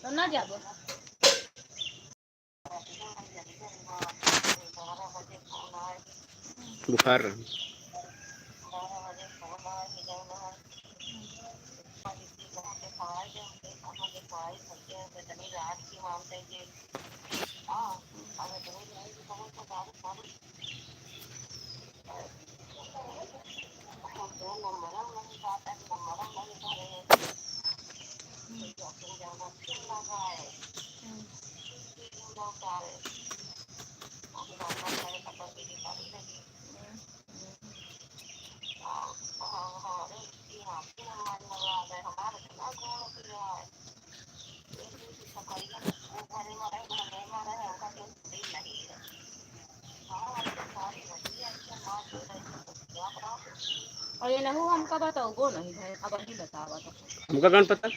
तो ना जाबो बुखार और ये नहीं हमका बताओ वो नहीं है अब नहीं बतावा तो हमका कौन पता।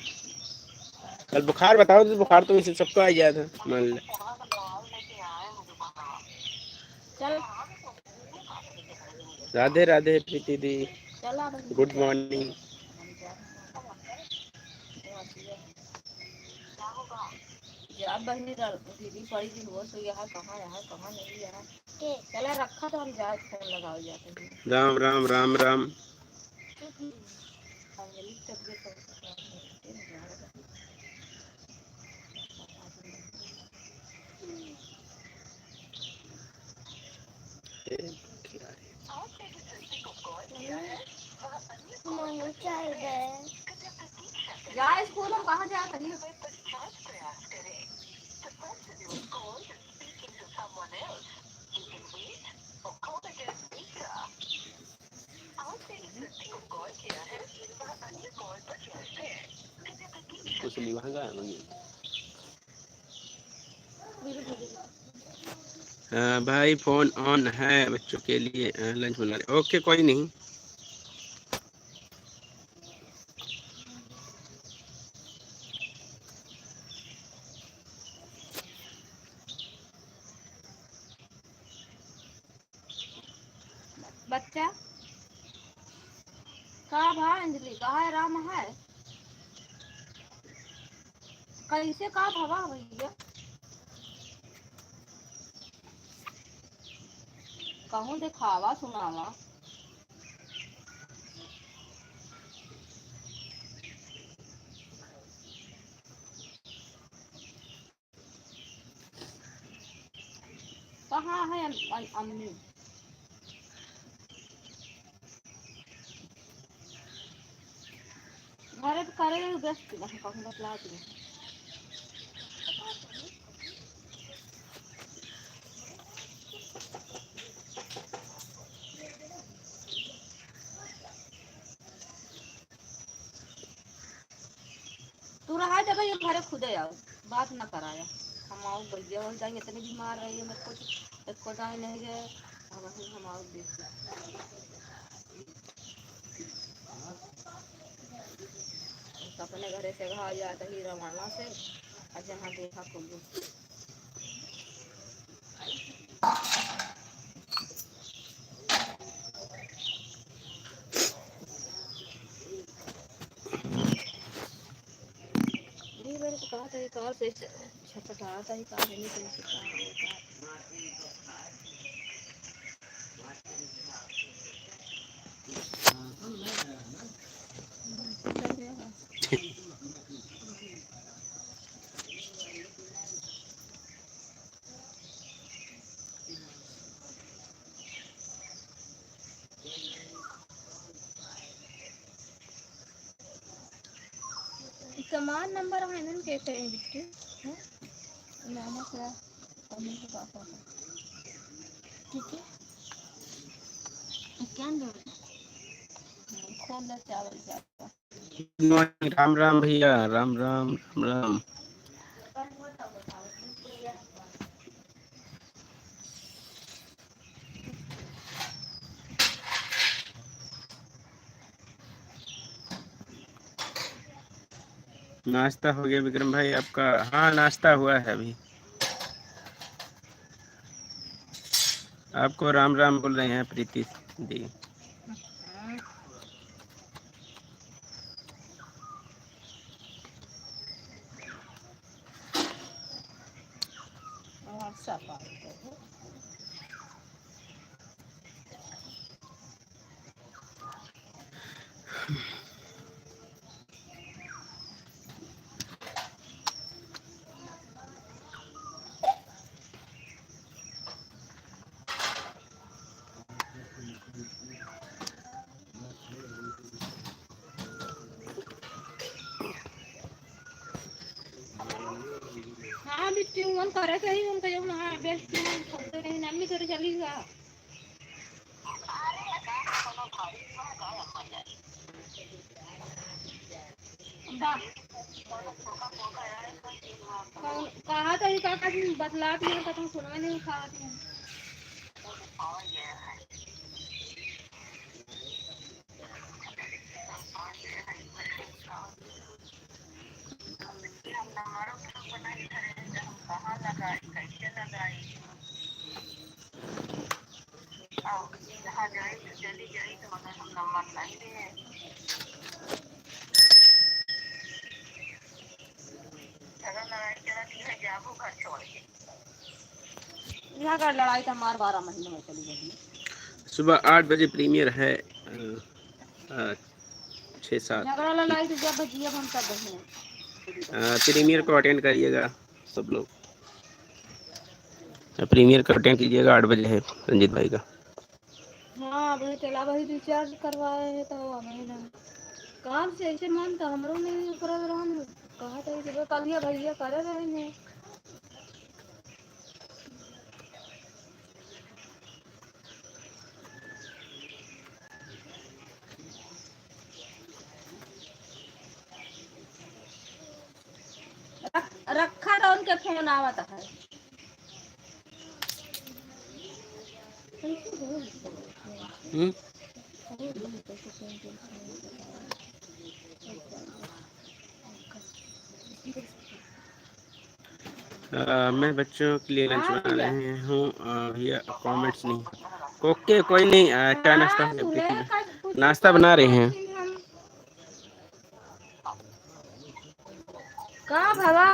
कल बुखार बताओ तो बुखार तो इसे सबको आ गया था मान ले। चल राधे राधे प्रीति दी, चला गुड मॉर्निंग। जब बहनी दीदी पड़ी थी वो तो यहाँ कहाँ नहीं यहाँ चला रखा तो हम जाए फोन लगाओ जाते हैं। राम राम राम राम। जा स्कूल हम कहाँ जा करी कुछ नहीं वहाँ गया भाई फोन ऑन है बच्चों के लिए लंच बना रहे। ओके कोई नहीं। बच्चा कहाँ भाई अंजलि कहाँ है राम है कैसे कहाँ भवा भैया कहूँ दिखावा सुनावा कहाँ है अम्मी घर करे व्यस्त कहूँ बतला दी तू रहा जब ये घरे खुदे आओ बात ना कराया हम आओ भैया हो जाएंगे इतने बीमार रही है मेरे को टाइम नहीं गए हम आओ देख अपने घरे से घर जाता ही रवाना से और जहाँ देखा कुल्लू मेरे को कहा था ये कार से छटपटा था ही कार नहीं तो समान नंबर है ना कैसे है बिट्टी है नाम क्या अम्मी के पापा का ठीक है क्या खोल ले चावल चावल राम राम भैया राम राम राम राम। नाश्ता हो गया विक्रम भाई आपका? हाँ नाश्ता हुआ है अभी। आपको राम राम बोल रहे हैं प्रीति दी। हाँ बिट्टी मन करे कहीं उनका जो ना बेस्ट खबर नहीं नम्मी करे चली जा कहा था ये काका जी बतला दिया तो तुम सुनवा नहीं खा दिया यहाँ का लड़ाई तो हमारे 12 महीने में चली गई सुबह 8 बजे प्रीमियर है 6-7 झगड़ा लड़ाई तो जब बजिए हम सब बहने प्रीमियर को अटेंड करिएगा सब लोग। प्रीमियर का अटेंड कीजिएगा 8 बजे है रंजीत भाई का। हाँ अभी चला वही रिचार्ज करवाए है तो हमें ना काम से ऐसे मन तो हमरो नहीं कर रहा कहा था कि कल ये भैया कर रहे हैं रखा था उनके फोन आवत है मैं बच्चों के लिए लंच बना रहे हूँ भैया कमेंट्स नहीं। ओके कोई नहीं चाय नाश्ता नाश्ता बना रहे हैं। कहाँ भवा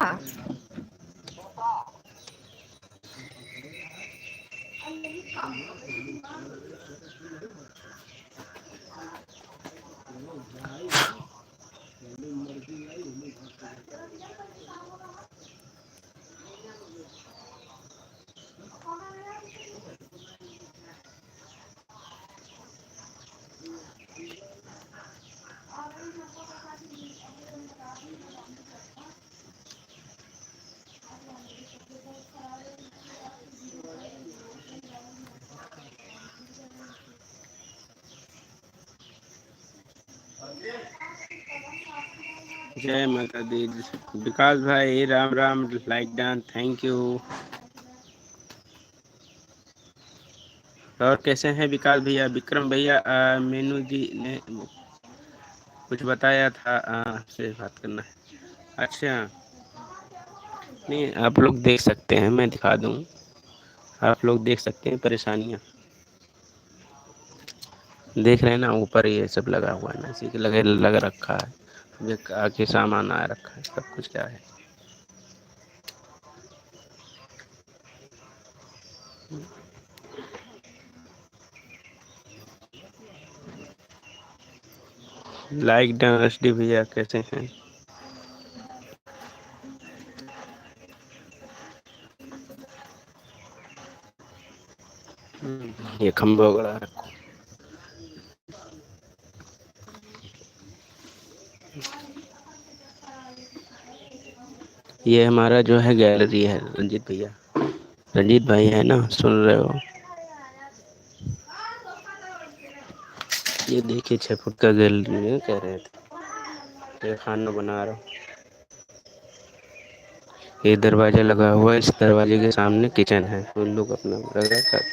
जय माता दी। विकास भाई Ram Ram like done thank you. और कैसे हैं विकास भैया विक्रम भैया मेनू जी ने कुछ बताया था आपसे बात करना है। अच्छा नहीं आप लोग देख सकते हैं मैं दिखा दूँ। आप लोग देख सकते हैं परेशानियाँ देख रहे हैं ना ऊपर ये सब लगा हुआ है ना इसी के लग रखा है ये आके सामान आ रखा है सब कुछ क्या है। लाइक डन एच डी भैया कैसे हैं। ये खंभा गड़ा रखो। ये हमारा जो है गैलरी है रंजीत भैया रंजीत भाई है ना सुन रहे हो। ये देखिए 6 फुट का गैलरी है कह रहे थे ये खाना बना रहा हूँ। ये दरवाजा लगा हुआ है इस दरवाजे के सामने किचन है उन लोग अपना लगा कर।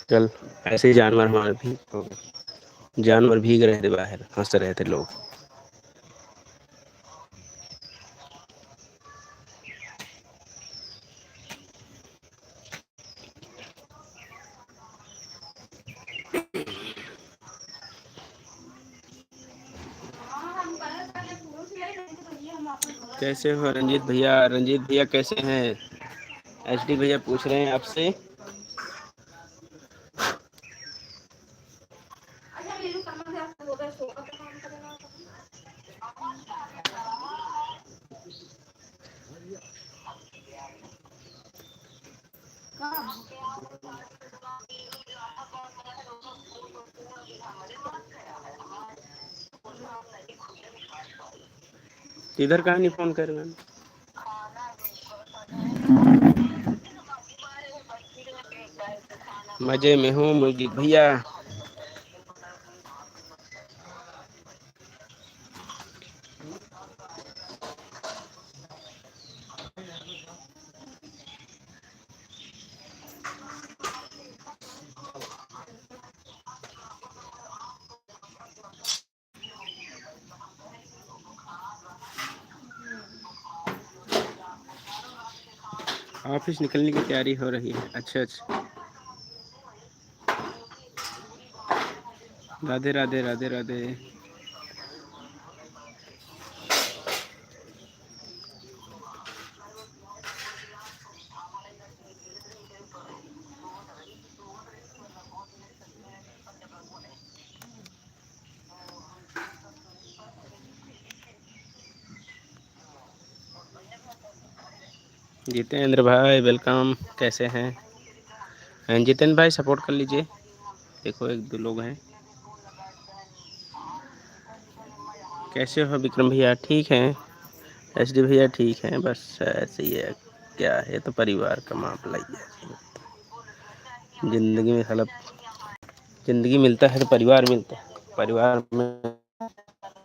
चल, ऐसे ही जानवर हमारे भी तो जानवर भीग रहे थे बाहर, हंस रहे थे लोग। कैसे हो रंजीत भैया? रंजीत भैया कैसे हैं? एचडी भैया पूछ रहे हैं आपसे। इधर कहाँ नहीं फोन कर रहे? मजे में हूँ मुझे भैया। ऑफिस निकलने की तैयारी हो रही है। अच्छा अच्छा। राधे राधे राधे राधे। जितेंद्र भाई वेलकम, कैसे हैं? जितेंद्र भाई सपोर्ट कर लीजिए। देखो एक दो लोग हैं। कैसे हो विक्रम भैया? ठीक हैं। एचडी भैया ठीक हैं। बस ऐसे ही है, क्या है तो परिवार का मामला ही है। जिंदगी में मतलब जिंदगी मिलता है तो परिवार मिलता है, परिवार में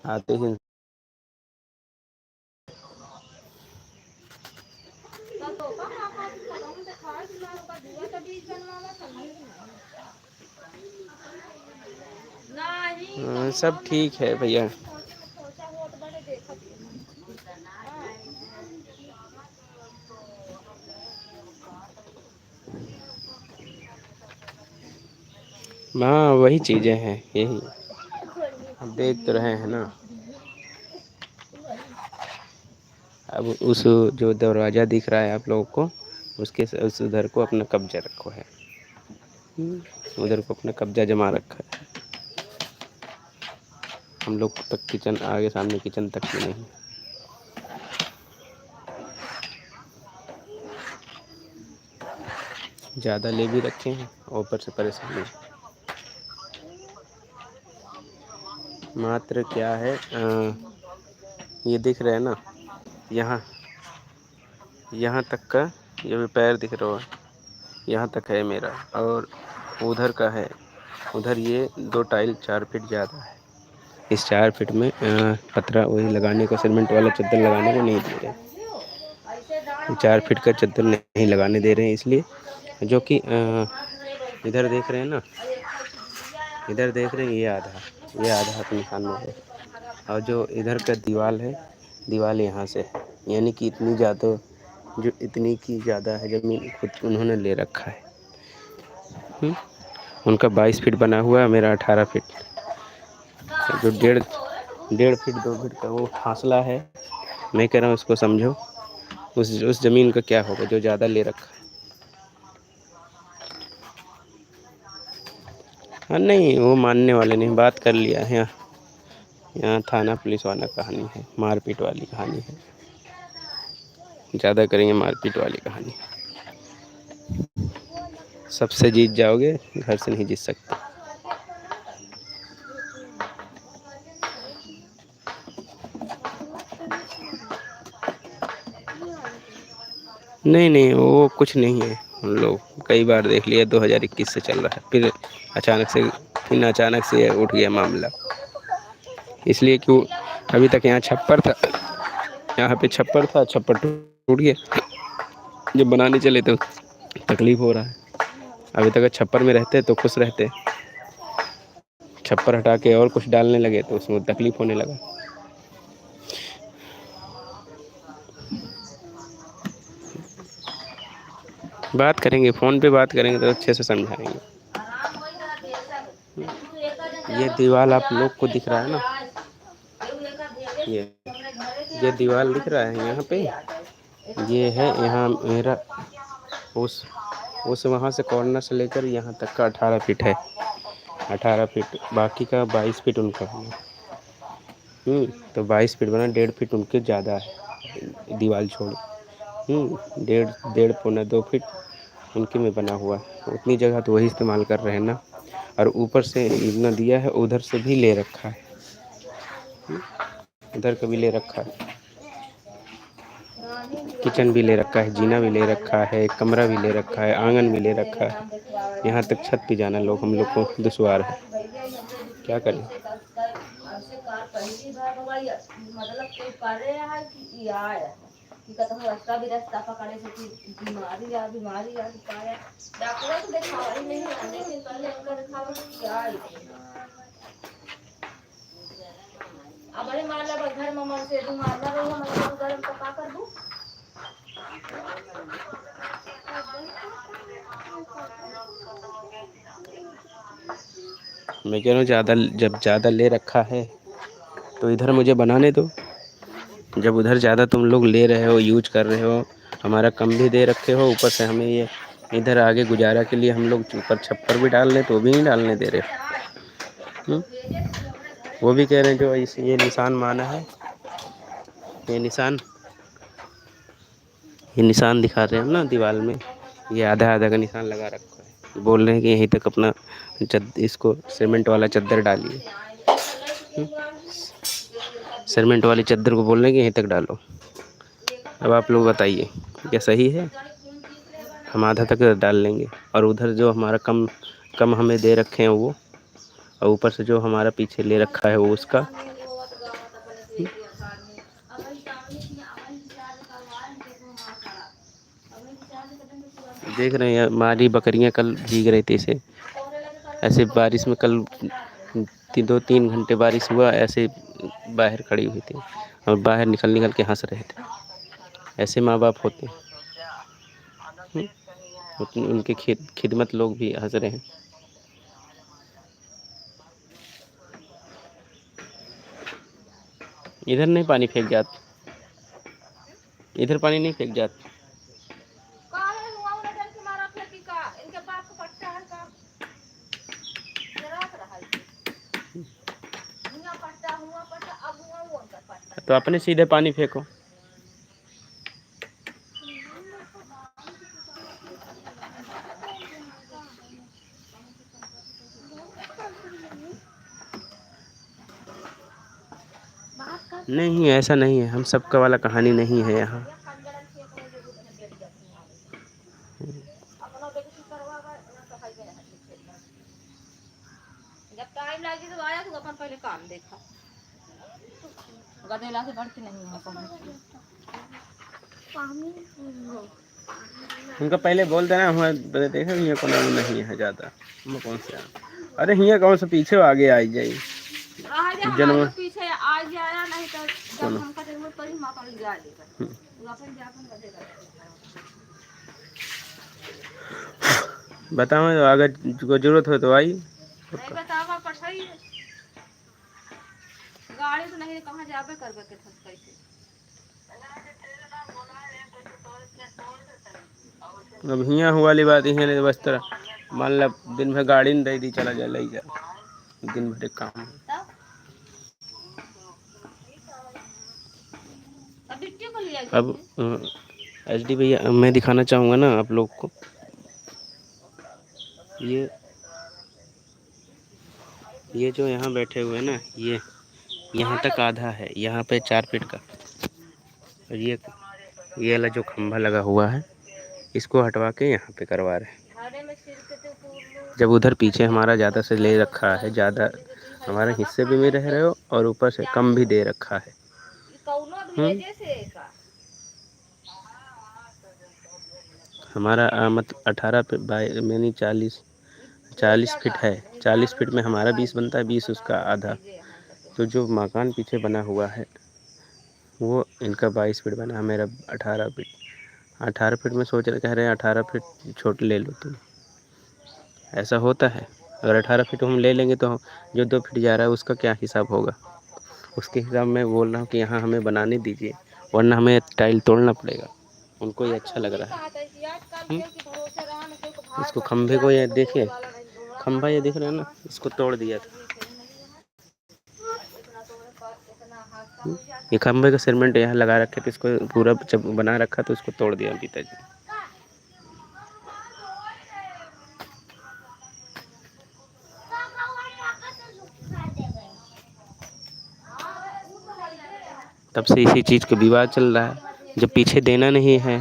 आते ही सब ठीक है भैया। हाँ वही चीज़ें हैं, यही हम देख तो रहे हैं ना। अब उस जो दरवाज़ा दिख रहा है आप लोगों को, उसके उस उधर को अपना कब्जा रखो है। उधर को अपना कब्जा जमा रखा है। हम लोग तक किचन आगे सामने किचन तक भी नहीं। ज़्यादा ले भी रखे हैं और ऊपर से परेशानी। मात्र क्या है ये दिख रहा है ना, यहाँ यहाँ तक का ये पैर दिख रहा है, यहाँ तक है मेरा। और उधर का है, उधर ये 2 टाइल 4 फीट ज़्यादा है। इस 4 फीट में पतरा वही लगाने को, सीमेंट वाला चद्दर लगाने को नहीं दे रहे। 4 फीट का चद्दर नहीं लगाने दे रहे हैं, इसलिए जो कि इधर देख रहे हैं ना, इधर देख रहे हैं ये आधा अपने सामने है। और जो इधर का दीवार है, दीवार यहाँ से है, यानी कि इतनी ज़्यादा, जो इतनी की ज़्यादा है ज़मीन खुद उन्होंने ले रखा है। उनका 22 फीट बना हुआ है, मेरा 18 फीट। जो डेढ़ फीट 2 फीट का वो फासला है। मैं कह रहा हूँ उसको समझो, उस ज़मीन का क्या होगा जो ज़्यादा ले रखा है। हाँ नहीं, वो मानने वाले नहीं, बात कर लिया है। यहाँ थाना पुलिस वाला कहानी है, मारपीट वाली कहानी है। ज़्यादा करेंगे मारपीट वाली कहानी। सबसे जीत जाओगे, घर से नहीं जीत सकते। नहीं नहीं, वो कुछ नहीं है। हम लोग कई बार देख लिया, 2021 से चल रहा है, फिर अचानक से उठ गया मामला। इसलिए क्यों, अभी तक यहाँ छप्पर था, यहाँ पे छप्पर था, छप्पर टूट गया। जब बनाने चले तो तकलीफ़ हो रहा है। अभी तक छप्पर में रहते तो खुश रहते, छप्पर हटा के और कुछ डालने लगे तो उसमें तकलीफ़ होने लगा। बात करेंगे, फ़ोन पे बात करेंगे तो अच्छे से समझाएंगे। ये दीवार आप लोग को दिख रहा है ना, ये दीवार दिख रहा है यहाँ पे, ये है यहाँ मेरा उस वहाँ से कॉर्नर से लेकर यहाँ तक का 18 फीट है, 18 फीट, बाकी का 22 फीट उनका है। तो 22 फीट बना, 1.5 फीट उनके ज़्यादा है दीवार छोड़। डेढ़ डेढ़ पौना 2 फीट उनके में बना हुआ है। उतनी जगह तो वही इस्तेमाल कर रहे हैं ना, और ऊपर से इतना दिया है, उधर से भी ले रखा है, उधर का भी ले रखा है, किचन भी ले रखा है, जीना भी ले रखा है, कमरा भी ले रखा है, आंगन भी ले रखा है। यहाँ तक छत पे जाना हम लोग को दुश्वार है, क्या करें। मैं कह रहा हूँ जब ज़्यादा ले रखा है तो इधर मुझे बनाने दो। जब उधर ज़्यादा तुम लोग ले रहे हो, यूज कर रहे हो, हमारा कम भी दे रखे हो, ऊपर से हमें ये इधर आगे गुजारा के लिए हम लोग ऊपर छप्पर भी डाल लें तो भी नहीं डालने दे रहे। वो भी कह रहे हैं जो ये निशान माना है, ये निशान दिखा रहे हैं ना दीवार में, ये आधा आधा का निशान लगा रखा है। बोल रहे हैं कि यहीं तक अपना इसको सीमेंट वाला चद्दर डालिए। सीमेंट वाली चद्दर को बोल रहे हैं कि यहीं तक डालो। अब आप लोग बताइए क्या सही है? हम आधा तक डाल लेंगे, और उधर जो हमारा कम हमें दे रखे हैं वो, और ऊपर से जो हमारा पीछे ले रखा है वो उसका। देख रहे हैं हमारी बकरियां कल भीग रही थी, ऐसे बारिश में। कल 2-3 घंटे बारिश हुआ, ऐसे बाहर खड़ी हुई थी और बाहर निकल के हंस रहे थे। ऐसे माँ बाप होते हैं। उनके खिदमत लोग भी हंस रहे हैं। इधर नहीं पानी फेंक जात, इधर पानी नहीं फेंक जात। तो अपने सीधे पानी फेंको। नहीं, ऐसा नहीं है, हम सबका वाला कहानी नहीं है यहाँ। जब टाइम लगी तो आया तो अपन पहले काम देखा, गदेला से बढ़ती नहीं है उनका पहले बोल देना, हमारे देखा ये कौन नहीं है ज़्यादा, हम कौन से। अरे हियाँ कौन सा पीछे आगे आ जाए जन्म पीछे आ जाया नहीं तो जब हमका जरूरत पड़ी मां पर जा लेगा अपन जापन गदेला। बताओ अगर को जरूरत हो तो आई। नहीं बतावा पठाई गाड़ी तो नहीं, कहाँ जाबे करबे के थस कैसे। अब हियाँ हुआ वाली बात ही है, बस तरह मान ला दिन भर गाड़ी नहीं दे दी, चला जा ले जा, दिन भर काम। अब HD भैया मैं दिखाना चाहूँगा ना आप लोग को, ये जो यहाँ बैठे हुए ना, ये यहाँ तक आधा है, यहाँ पे 4 फीट का। और ये वाला जो खंभा लगा हुआ है इसको हटवा के यहाँ पे करवा रहे हैं। जब उधर पीछे हमारा ज़्यादा से ले रखा है, ज़्यादा हमारे हिस्से भी में रह रहे हो और ऊपर से कम भी दे रखा है। हमारा मतलब 18 पे बाई मैंने 40 फीट है। 40 फीट में हमारा 20 बनता है, 20 उसका आधा। तो जो मकान पीछे बना हुआ है वो इनका 22 फीट बना है, मेरा 18 फीट। 18 फीट में सोच रहे, कह रहे हैं 18 फीट छोट ले लो तुम। ऐसा होता है? अगर 18 फीट हम ले लेंगे तो जो 2 फीट जा रहा है उसका क्या हिसाब होगा? उसके हिसाब में बोल रहा हूँ कि यहाँ हमें बनाने दीजिए, वरना हमें टाइल तोड़ना पड़ेगा। उनको ये अच्छा लग रहा है। इसको खंभे को ये देखिए, खंभा ये दिख रहा है ना, इसको तोड़ दिया था। ये खंभे का सीमेंट यहाँ लगा रखे थे, इसको पूरा जब बना रखा तो इसको तोड़ दिया पिताजी। तब से इसी चीज़ का विवाद चल रहा है। जब पीछे देना नहीं है,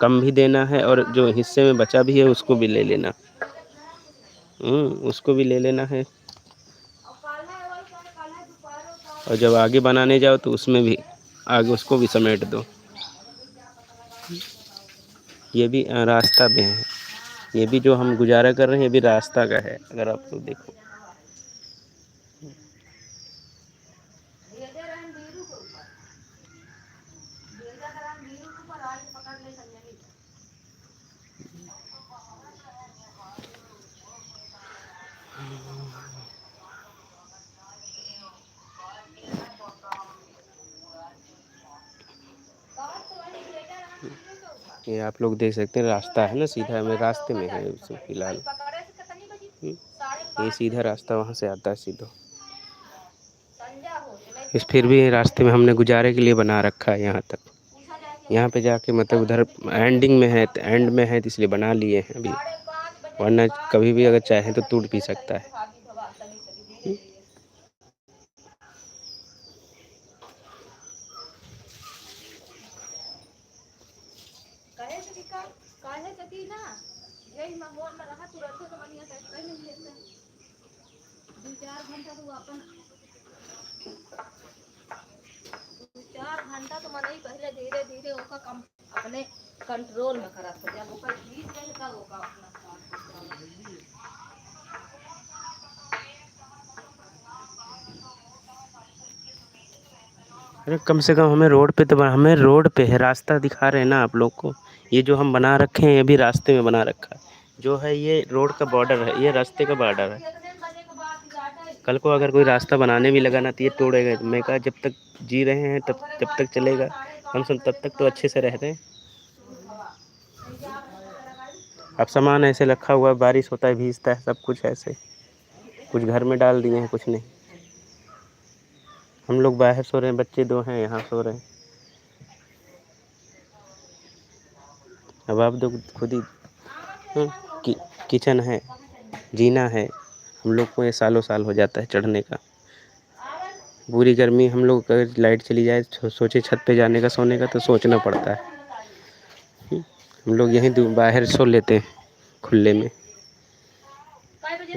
कम भी देना है, और जो हिस्से में बचा भी है उसको भी ले लेना। उसको भी ले लेना है। और जब आगे बनाने जाओ तो उसमें भी आगे उसको भी समेट दो। ये भी रास्ता में है। ये भी जो हम गुजारा कर रहे हैं ये भी रास्ता का है, अगर आप लोग देखो। ये आप लोग देख सकते हैं, रास्ता है ना सीधा, हमें रास्ते में है फिलहाल। ये सीधा रास्ता वहाँ से आता है सीधा। इस फिर भी रास्ते में हमने गुजारे के लिए बना रखा है यहाँ तक। यहाँ पे जाके मतलब उधर एंडिंग में है, तो एंड में है तो इसलिए बना लिए हैं अभी, वरना कभी भी अगर चाहे तो टूट भी सकता है। घंटा तो मन ही पहले धीरे धीरे ओका कम अपने कंट्रोल में करा था, जब ओका जीत गए तब ओका अपना अरे कम से कम हमें रोड पे तो हमें रोड पे है, रास्ता दिखा रहे हैं ना आप लोग को। ये जो हम बना रखे हैं ये भी रास्ते में बना रखा है। जो है ये रोड का बॉर्डर है, ये रास्ते का बॉर्डर है। कल को अगर कोई रास्ता बनाने भी लगा ना तो ये तोड़ेगा। मैं कहा जब तक जी रहे हैं तब जब तक चलेगा, हम सब तब तक तो अच्छे से रहते हैं। अब सामान ऐसे रखा हुआ है, बारिश होता है भीगता है सब कुछ ऐसे। कुछ घर में डाल दिए हैं, कुछ नहीं। हम लोग बाहर सो रहे हैं, बच्चे 2 हैं यहाँ सो रहे हैं। अब आप तो खुद ही किचन है, जीना है। हम लोग को ये सालों साल हो जाता है चढ़ने का। पूरी गर्मी हम लोग अगर लाइट चली जाए सोचे छत पे जाने का सोने का तो सोचना पड़ता है। हम लोग यहीं बाहर सो लेते हैं खुले में।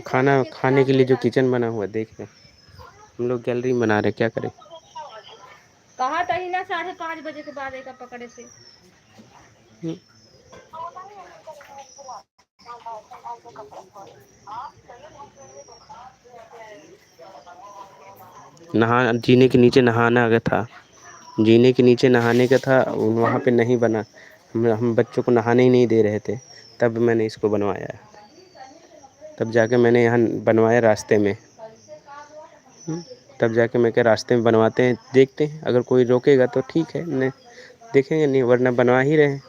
खाना खाने के लिए जो किचन बना हुआ देख रहे हम लोग, गैलरी में बना रहे, क्या करें। कहा था ही ना 5:30 बजे के बाद एक पकड़े से। नहा जीने के नीचे नहाना का था, जीने के नीचे नहाने का था, वहाँ पे नहीं बना। हम बच्चों को नहाने ही नहीं दे रहे थे, तब मैंने इसको बनवाया। तब जाके मैंने यहाँ बनवाया रास्ते में। तब जाके मैं क्या रास्ते में बनवाते हैं, देखते हैं अगर कोई रोकेगा तो ठीक है, नहीं देखेंगे, नहीं वरना बनवा ही रहे हैं।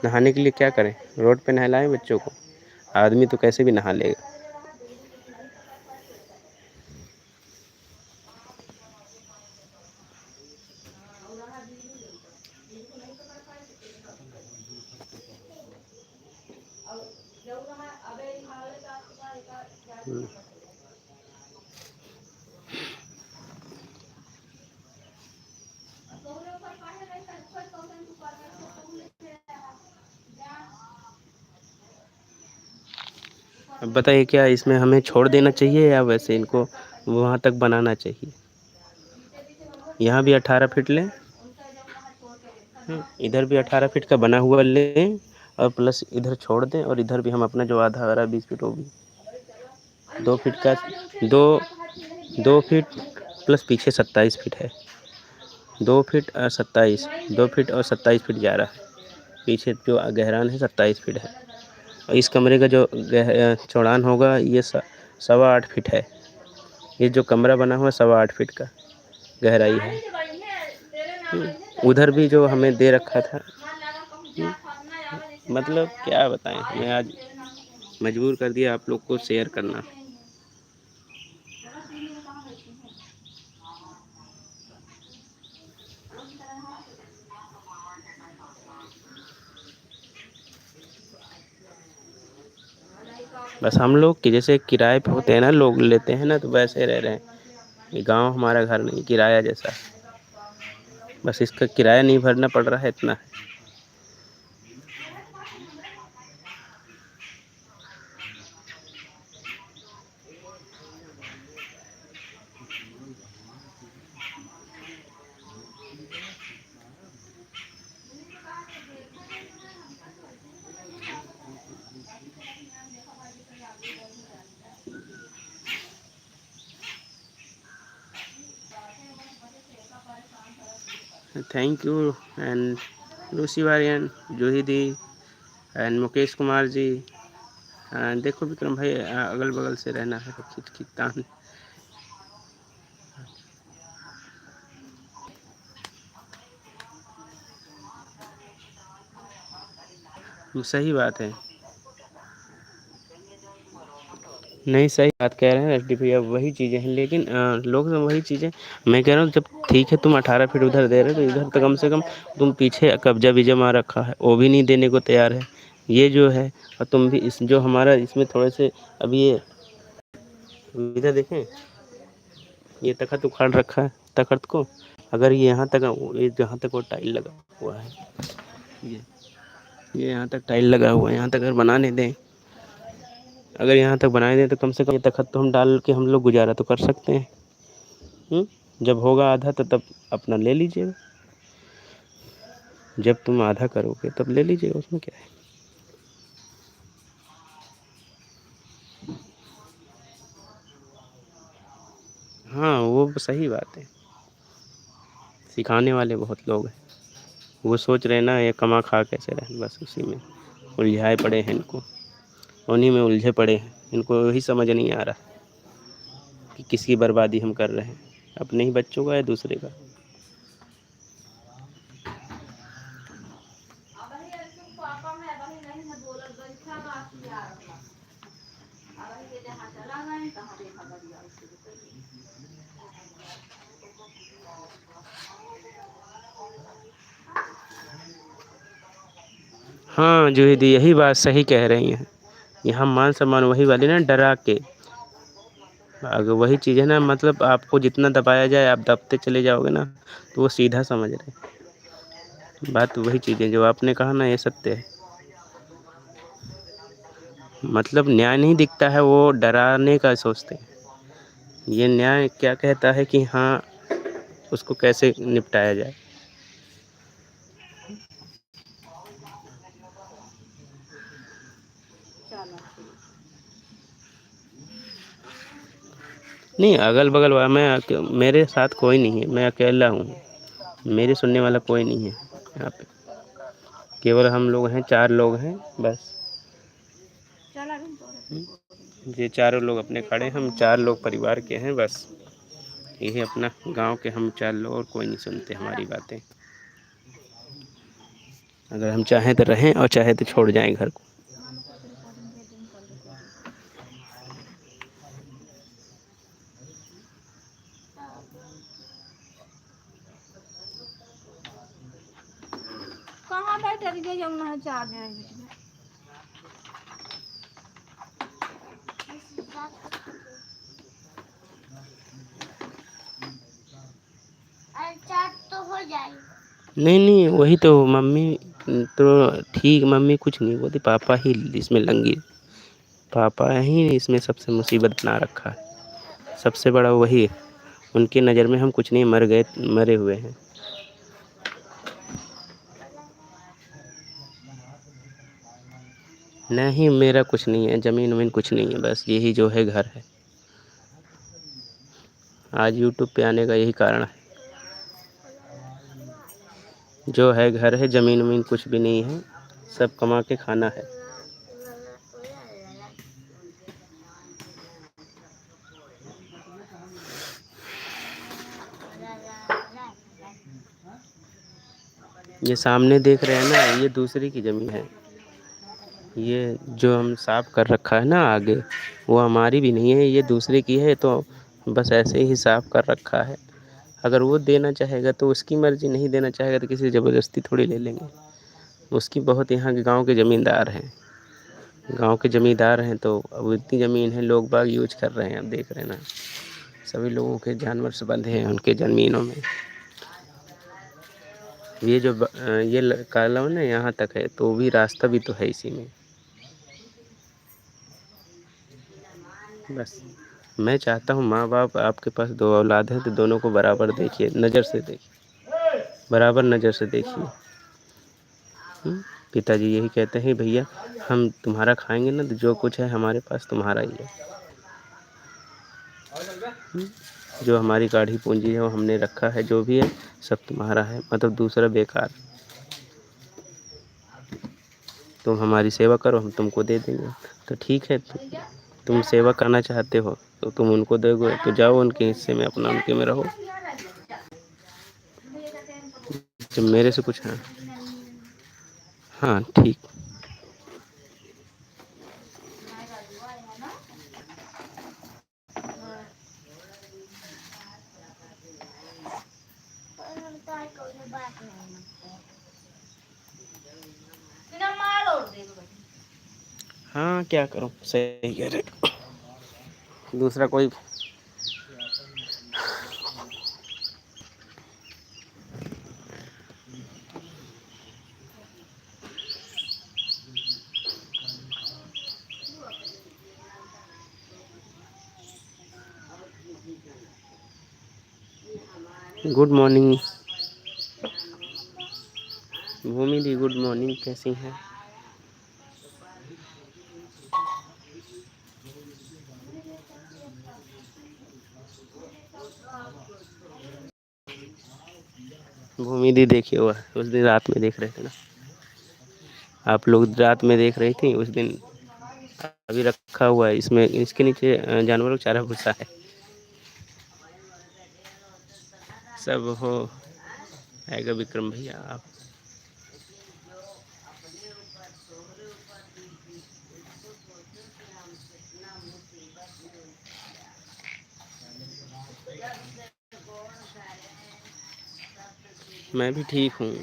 नहाने के लिए क्या करें, रोड पे नहलाएं बच्चों को? आदमी तो कैसे भी नहा लेगा। अब बताइए क्या इसमें हमें छोड़ देना चाहिए या वैसे इनको वहाँ तक बनाना चाहिए? यहाँ भी 18 फीट लें, इधर भी 18 फीट का बना हुआ लें, और प्लस इधर छोड़ दें और इधर भी हम अपना जो आधा आ रहा है 20 फीट वो भी 2 फीट का 2 फीट प्लस पीछे 27 फीट है। 2 फीट और 27, 2 फीट और 27 फीट जा रहा है। पीछे जो गहरान है 27 फीट है। और इस कमरे का जो चौड़ान होगा ये 8.25 फीट है। ये जो कमरा बना हुआ 8.25 फीट का गहराई है। उधर भी जो हमें दे रखा था, मतलब क्या बताएं, हमें आज मजबूर कर दिया आप लोग को शेयर करना। बस हम लोग कि जैसे किराए पे होते हैं ना, लोग लेते हैं ना, तो वैसे रह रहे हैं। ये गांव हमारा घर नहीं, किराया जैसा है। बस इसका किराया नहीं भरना पड़ रहा है, इतना है। Thank you and Lucy Warrian, Juhi di and Mukesh Kumar ji. देखो विक्रम भाई, अगल बगल से रहना है, खितान सही बात है। नहीं, सही बात कह रहे हैं एसडीपी, अब वही चीज़ें हैं, लेकिन लोग सब वही चीज़ें। मैं कह रहा हूँ जब ठीक है तुम 18 फीट उधर दे रहे हो, तो इधर तो कम से कम तुम पीछे कब्जा भी जमा रखा है, वो भी नहीं देने को तैयार है। ये जो है, और तुम भी इस जो हमारा इसमें थोड़े से अभी ये इधर देखें, ये तखत उखाड़ रखा है तखत को। अगर ये यहाँ तक, ये जहाँ तक वो टाइल लगा हुआ है, ये ये यहाँ तक टाइल लगा हुआ है, यहाँ तक अगर बनाने दें, अगर यहाँ तक बनाए दें तो कम से कम ये तखत तो हम डाल के हम लोग गुजारा तो कर सकते हैं। जब होगा आधा तो तब अपना ले लीजिएगा, जब तुम आधा करोगे तब ले लीजिएगा, उसमें क्या है। हाँ, वो सही बात है। सिखाने वाले बहुत लोग हैं, वो सोच रहे ना ये कमा खा कैसे रहें, बस उसी में उलझाए पड़े हैं, इनको उन्हीं में उलझे पड़े हैं। इनको वही समझ नहीं आ रहा कि किसकी बर्बादी हम कर रहे हैं, अपने ही बच्चों का या दूसरे का। हाँ जूही दी, यही बात सही कह रही हैं। यहाँ मान सम्मान वही वाली ना, डरा के। अगर वही चीज़ है ना, मतलब आपको जितना दबाया जाए आप दबते चले जाओगे ना, तो वो सीधा समझ रहे। बात वही चीज़ है जो आपने कहा ना, ये सत्य है। मतलब न्याय नहीं दिखता है, वो डराने का सोचते हैं। ये न्याय क्या कहता है कि हाँ उसको कैसे निपटाया जाए। नहीं, अगल बगल वाला मेरे साथ कोई नहीं है, मैं अकेला हूँ। मेरी सुनने वाला कोई नहीं है यहाँ पे, केवल हम लोग हैं, 4 लोग हैं बस। ये चारों लोग अपने खड़े, हम 4 लोग परिवार के हैं बस। यही अपना गांव के हम 4 लोग, और कोई नहीं सुनते हमारी बातें। अगर हम चाहें तो रहें और चाहे तो छोड़ जाएं घर को। कहाँ बैठे रहिए जमुना है चार जने तो हो जाएगी। नहीं वही तो मम्मी, तो ठीक, मम्मी कुछ नहीं बोलती, पापा ही इसमें लंगी। पापा ही इसमें सबसे मुसीबत बना रखा है, सबसे बड़ा वही है। उनकी नज़र में हम कुछ नहीं, मरे हुए हैं। नहीं, मेरा कुछ नहीं है, ज़मीन वमीन कुछ नहीं है, बस यही जो है घर है। आज यूट्यूब पे आने का यही कारण है। जो है घर है, ज़मीन वमीन कुछ भी नहीं है, सब कमा के खाना है। ये सामने देख रहे हैं ना, ये दूसरे की ज़मीन है। ये जो हम साफ कर रखा है ना आगे, वो हमारी भी नहीं है, ये दूसरे की है, तो बस ऐसे ही साफ कर रखा है। अगर वो देना चाहेगा तो उसकी मर्ज़ी, नहीं देना चाहेगा तो किसी ज़बरदस्ती थोड़ी ले लेंगे। उसकी बहुत यहाँ के गाँव के ज़मींदार हैं, गाँव के ज़मींदार हैं, तो अब इतनी ज़मीन है, लोग बाग यूज कर रहे हैं। अब देख रहे हैं ना, सभी लोगों के जानवर से बंधे हैं उनके ज़मीनों में। ये जो ये कॉलोनी ना यहाँ तक है, तो भी रास्ता भी तो है इसी में। बस मैं चाहता हूँ माँ बाप, आपके पास 2 औलाद हैं तो दोनों को बराबर देखिए, नज़र से देखिए, बराबर नज़र से देखिए। पिताजी यही कहते हैं, भैया हम तुम्हारा खाएंगे ना, तो जो कुछ है हमारे पास तुम्हारा ही है। जो हमारी गाढ़ी पूंजी है वो हमने रखा है, जो भी है सब तुम्हारा है, मतलब दूसरा बेकार। तुम हमारी सेवा करो, हम तुमको दे देंगे। तो ठीक है, तुम सेवा करना चाहते हो तो तुम उनको दोगे, तो जाओ उनके हिस्से में, अपना उनके में रहो। जब मेरे से कुछ है, हाँ ठीक। हाँ क्या करूँ, सही कह रहे, दूसरा कोई। गुड मॉर्निंग भूमि दी, गुड मॉर्निंग, कैसी हैं? भूमि दी देखिए, हुआ उस दिन रात में देख रहे थे ना आप लोग, रात में देख रही थी उस दिन। अभी रखा हुआ है इसमें, इसके नीचे जानवरों का चारा भूसा है, सब हो आएगा विक्रम भैया। आप मैं भी ठीक हूँ।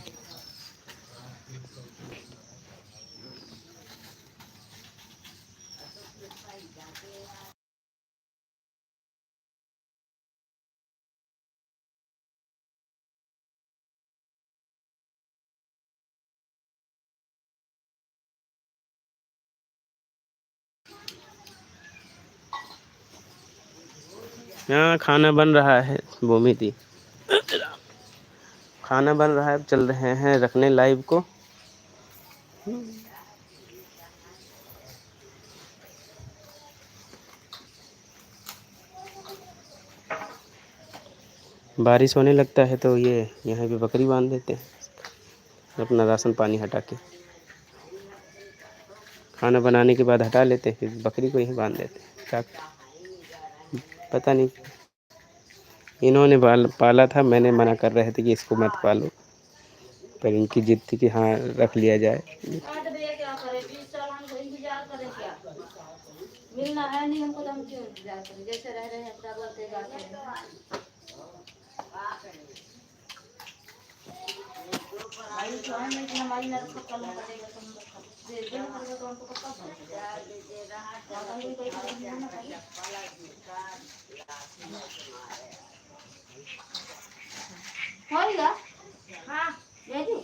हाँ खाना बन रहा है भूमि दी, खाना बन रहा है, चल रहे हैं रखने लाइव को। बारिश होने लगता है तो ये यहाँ पे बकरी बांध देते हैं, अपना राशन पानी हटा के, खाना बनाने के बाद हटा लेते हैं, फिर बकरी को यहीं बांध देते हैं। क्या पता नहीं, इन्होंने पाला था, मैंने मना कर रहे थे कि इसको मत पालो, पर इनकी जिद थी कि हाँ रख लिया जाए। मिलना है नहीं हमको, तो हम क्यों इंतजार करें, जैसे रह रहे हैं अपना बोलते जाते हैं। भाई तो है नहीं कि हमारी नरक कल करेगा, तुम दे देना पड़ेगा, तो हमको पक्का होगा। हाँ ले जी।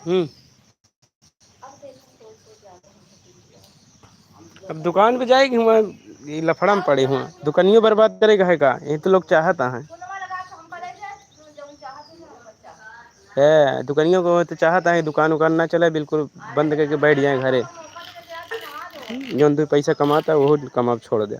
हम्म। अब दुकान पे जाएगी वहाँ, ये लफड़ा में पड़े हुआ, दुकानियों बर्बाद करेगा है का, ये तो लोग चाहता है। है दुकानियों को तो चाहता है दुकान उकान ना चले, बिल्कुल बंद करके बैठ जाए घरे, जो दो पैसा कमाता है वो कमा छोड़ दे।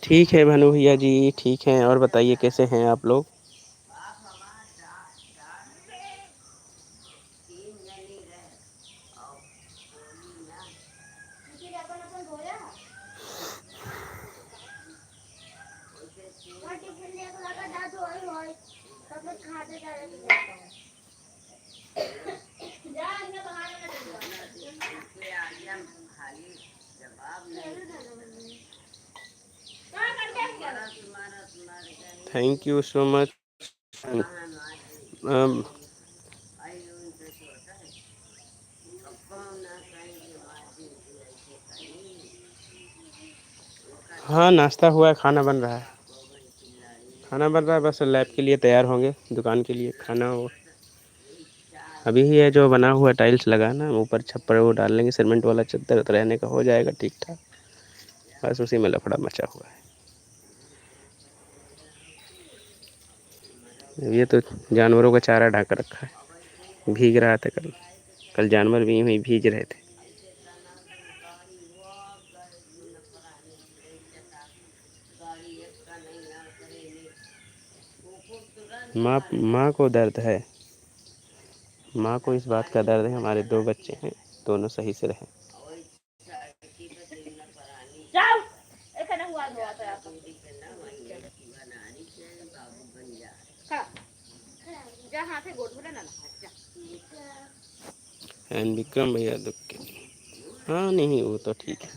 ठीक है भानु भैया जी, ठीक है। और बताइए कैसे हैं आप लोग? Thank you so much. हाँ नाश्ता हुआ है, खाना बन रहा है, खाना बन रहा है, बस लैब के लिए तैयार होंगे, दुकान के लिए खाना हो अभी ही है, जो बना हुआ टाइल्स लगा ना ऊपर छप्पर वो डाल लेंगे, सीमेंट वाला चद्दर रहने का हो जाएगा ठीक ठाक, बस उसी में लफड़ा मचा हुआ है। ये तो जानवरों का चारा ढाक रखा है, भीग रहा था कल, कल जानवर भी यूं ही भीग रहे थे। माँ को दर्द है, माँ को इस बात का दर्द है, हमारे 2 बच्चे हैं, दोनों सही से रहें। एंड विक्रम भैया दुख के, हाँ नहीं वो तो ठीक है।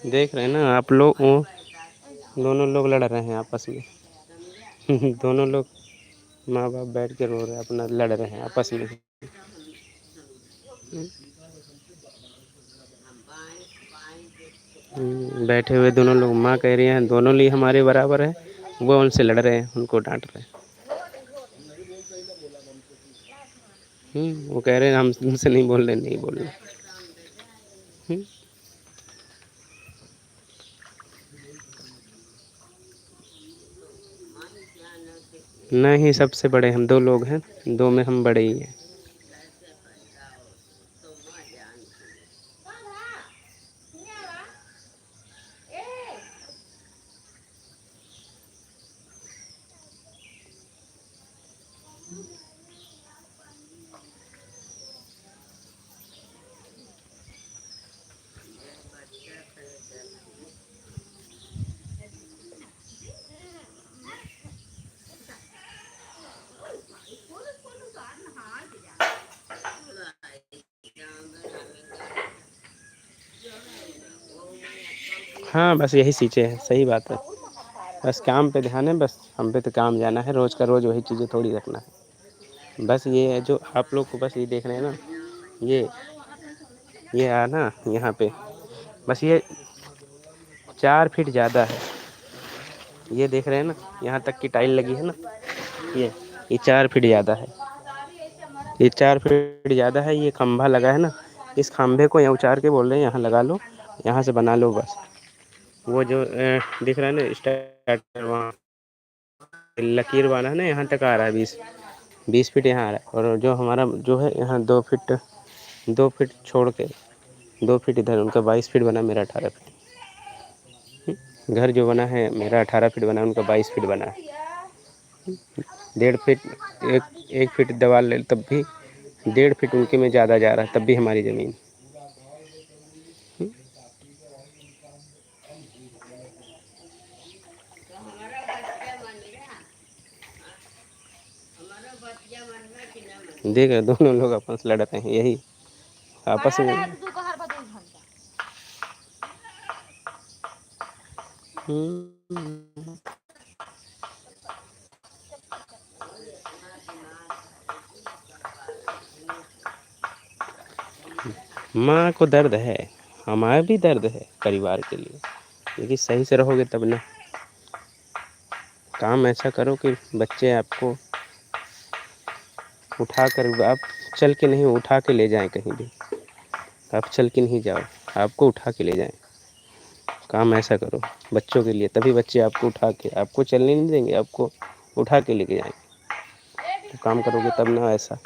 देख रहे हैं ना आप लोग, वो दोनों लोग लड़ रहे हैं आपस में दोनों लोग माँ बाप बैठ के रो रहे हैं, अपना लड़ रहे हैं आपस में। बैठे हुए दोनों लोग, माँ कह रही हैं दोनों लिए हमारे बराबर है, वो उनसे लड़ रहे हैं, उनको डांट रहे हैं। वो कह रहे हैं हम उनसे नहीं बोल रहे, नहीं बोल रहे। नहीं सबसे बड़े हम 2 लोग हैं, 2 में हम बड़े ही हैं। हाँ बस यही चीज़ें हैं, सही बात है, बस काम पे ध्यान है, बस हम पे तो काम जाना है, रोज़ का रोज़ वही चीज़ें थोड़ी रखना है। बस ये है जो आप लोग को बस ये देख रहे हैं ना, ये आना यहाँ पे, बस ये 4 फीट ज़्यादा है, ये देख रहे हैं ना, यहाँ तक की टाइल लगी है ना, ये 4 फीट ज़्यादा है, ये 4 फीट ज़्यादा है, ये खंभा लगा है ना, इस खंभे को यहाँ उचार के बोल रहे हैं यहाँ लगा लो, यहाँ से बना लो बस। वो जो दिख रहा है ना स्टार्टर, वहाँ लकीर वाला है ना, यहाँ तक आ रहा है 20 20 फीट यहाँ आ रहा है, और जो हमारा जो है यहाँ 2 फीट छोड़ के 2 फीट इधर उनका 22 फीट बना, मेरा 18 फीट। घर जो बना है मेरा 18 फीट बना, उनका 22 फीट बना है। 1.5 फीट, एक फीट दीवार ले तब भी 1.5 फीट उनके में ज़्यादा जा रहा है, तब भी हमारी ज़मीन। देख रहे दोनों लोग आपस लड़ रहे हैं, यही आपस में। माँ को दर्द है, हमारा भी दर्द है परिवार के लिए, लेकिन सही से रहोगे तब ना। काम ऐसा करो कि बच्चे आपको उठा कर, आप चल के नहीं, उठा के ले जाएं कहीं भी। आप चल के नहीं जाओ, आपको उठा के ले जाएं। काम ऐसा करो बच्चों के लिए, तभी बच्चे आपको उठा के, आपको चलने नहीं देंगे, आपको उठा के लेके जाएंगे। तो काम करोगे तब ना ऐसा।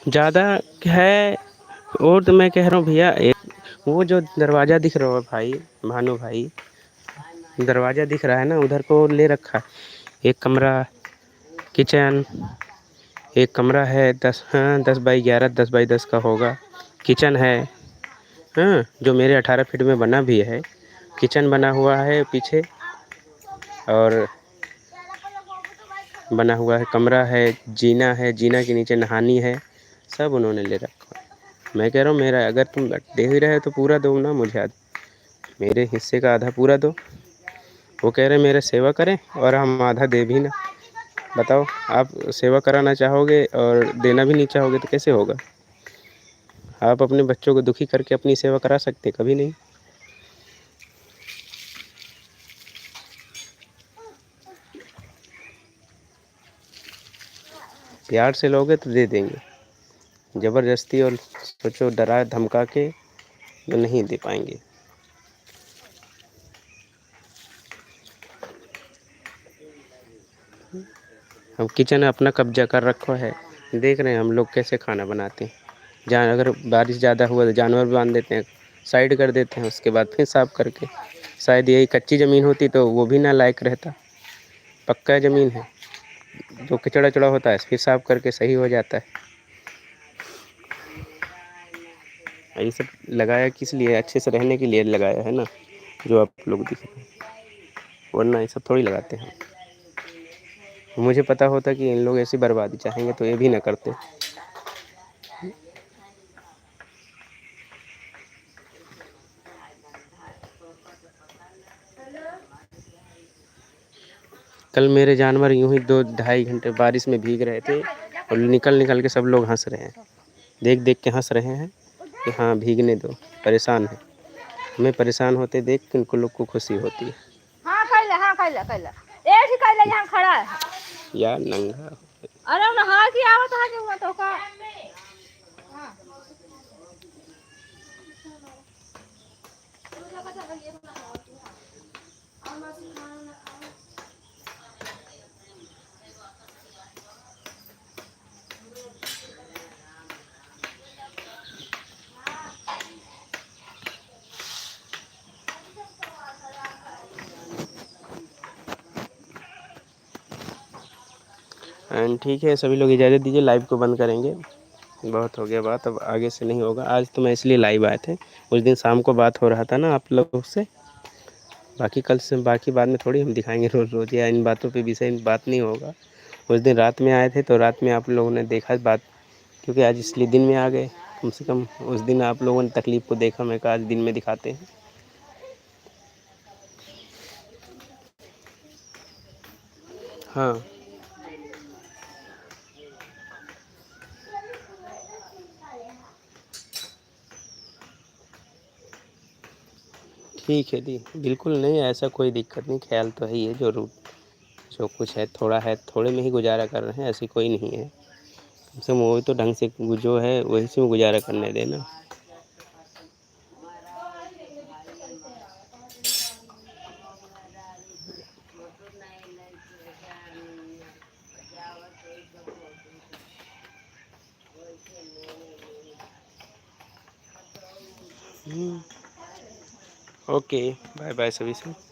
ज़्यादा है और तो मैं कह रहा हूँ भैया, वो जो दरवाज़ा दिख रहा है भाई, भानु भाई, दरवाज़ा दिख रहा है ना, उधर को ले रखा है। एक कमरा, किचन, एक कमरा है 10 बाई 11, 10 बाई 10 का होगा। किचन है, हाँ, जो मेरे 18 फीट में बना भी है। किचन बना हुआ है पीछे, और बना हुआ है कमरा है, जीना है, जीना के नीचे नहानी है, सब उन्होंने ले रखा है। मैं कह रहा हूँ मेरा, अगर तुम दे ही रहे तो पूरा दो ना मुझे, मेरे हिस्से का आधा पूरा दो। वो कह रहे मेरा सेवा करें और हम आधा दे भी ना। बताओ, आप सेवा कराना चाहोगे और देना भी नहीं चाहोगे तो कैसे होगा? आप अपने बच्चों को दुखी करके अपनी सेवा करा सकते? कभी नहीं। प्यार से लोगे तो दे देंगे, ज़बरदस्ती और सोचो डरा धमका के तो नहीं दे पाएंगे। हम किचन अपना कब्जा कर रखा है, देख रहे हैं हम लोग कैसे खाना बनाते हैं। अगर बारिश ज़्यादा हुआ तो जानवर बांध देते हैं, साइड कर देते हैं, उसके बाद फिर साफ़ करके। शायद यही कच्ची ज़मीन होती तो वो भी ना लायक रहता। पक्का ज़मीन है, जो कचड़ा चड़ा होता है फिर साफ़ करके सही हो जाता है। ये सब लगाया किस लिए? अच्छे से रहने के लिए लगाया है ना, जो आप लोग दिख रहे हैं, वरना ये सब थोड़ी लगाते हैं। मुझे पता होता कि इन लोग ऐसी बर्बादी चाहेंगे तो ये भी ना करते। कल मेरे जानवर यूं ही 2-2.5 घंटे बारिश में भीग रहे थे, और निकल निकल के सब लोग हंस रहे हैं, देख देख के हंस रहे हैं कि हाँ भीगने दो, परेशान है। हमें परेशान होते देख के उनको लोग को खुशी होती है। हाँ कैला एक ही कैला यहाँ खड़ा है यार नंगा। अरे नहा की आवत है कि हुआ तो का एंड ठीक है, सभी लोग इजाज़त दीजिए, लाइव को बंद करेंगे। बहुत हो गया बात, अब आगे से नहीं होगा। आज तो मैं इसलिए लाइव आए थे, उस दिन शाम को बात हो रहा था ना आप लोगों से, बाकी कल से बाकी बाद में थोड़ी हम दिखाएंगे रोज़ रोज़, या इन बातों पे विषय में बात नहीं होगा। उस दिन रात में आए थे तो रात में आप लोगों ने देखा बात, क्योंकि आज इसलिए दिन में आ गए। कम से कम उस दिन आप लोगों ने तकलीफ़ को देखा, मैं कहा आज दिन में दिखाते हैं। हाँ ठीक है दी, बिल्कुल नहीं, ऐसा कोई दिक्कत नहीं, ख्याल तो है ही है। जो कुछ है थोड़े में ही गुजारा कर रहे हैं, ऐसी कोई नहीं है। कम से कम वो तो ढंग से जो है वही से गुजारा करने देना। ओके, बाय बाय सभी से।